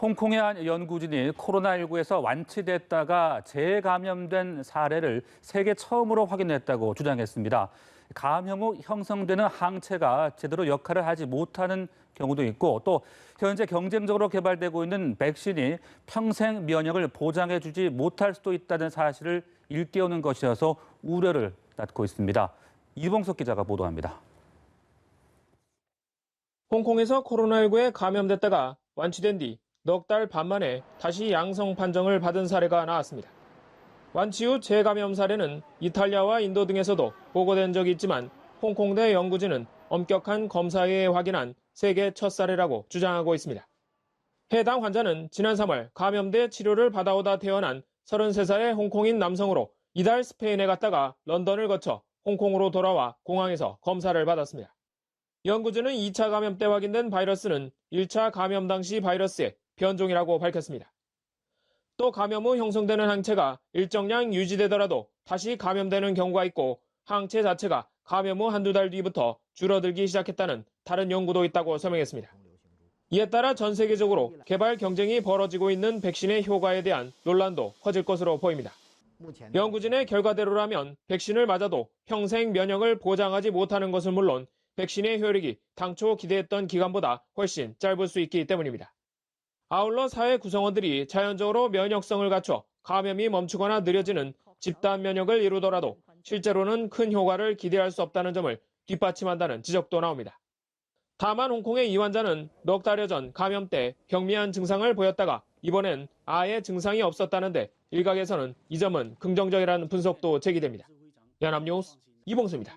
홍콩의 한 연구진이 코로나19에서 완치됐다가 재감염된 사례를 세계 처음으로 확인했다고 주장했습니다. 감염 후 형성되는 항체가 제대로 역할을 하지 못하는 경우도 있고 또 현재 경쟁적으로 개발되고 있는 백신이 평생 면역을 보장해주지 못할 수도 있다는 사실을 일깨우는 것이어서 우려를 낳고 있습니다. 이봉석 기자가 보도합니다. 홍콩에서 코로나19에 감염됐다가 완치된 뒤 넉 달 반 만에 다시 양성 판정을 받은 사례가 나왔습니다. 완치 후 재감염 사례는 이탈리아와 인도 등에서도 보고된 적이 있지만 홍콩대 연구진은 엄격한 검사에 의해 확인한 세계 첫 사례라고 주장하고 있습니다. 해당 환자는 지난 3월 감염돼 치료를 받아오다 태어난 33살의 홍콩인 남성으로 이달 스페인에 갔다가 런던을 거쳐 홍콩으로 돌아와 공항에서 검사를 받았습니다. 연구진은 2차 감염 때 확인된 바이러스는 1차 감염 당시 바이러스의 변종이라고 밝혔습니다. 또 감염 후 형성되는 항체가 일정량 유지되더라도 다시 감염되는 경우가 있고 항체 자체가 감염 후 한두 달 뒤부터 줄어들기 시작했다는 다른 연구도 있다고 설명했습니다. 이에 따라 전 세계적으로 개발 경쟁이 벌어지고 있는 백신의 효과에 대한 논란도 커질 것으로 보입니다. 연구진의 결과대로라면 백신을 맞아도 평생 면역을 보장하지 못하는 것은 물론 백신의 효력이 당초 기대했던 기간보다 훨씬 짧을 수 있기 때문입니다. 아울러 사회 구성원들이 자연적으로 면역성을 갖춰 감염이 멈추거나 느려지는 집단 면역을 이루더라도 실제로는 큰 효과를 기대할 수 없다는 점을 뒷받침한다는 지적도 나옵니다. 다만 홍콩의 이 환자는 넉 달여 전 감염 때 경미한 증상을 보였다가 이번엔 아예 증상이 없었다는데 일각에서는 이 점은 긍정적이라는 분석도 제기됩니다. 연합뉴스 이봉수입니다.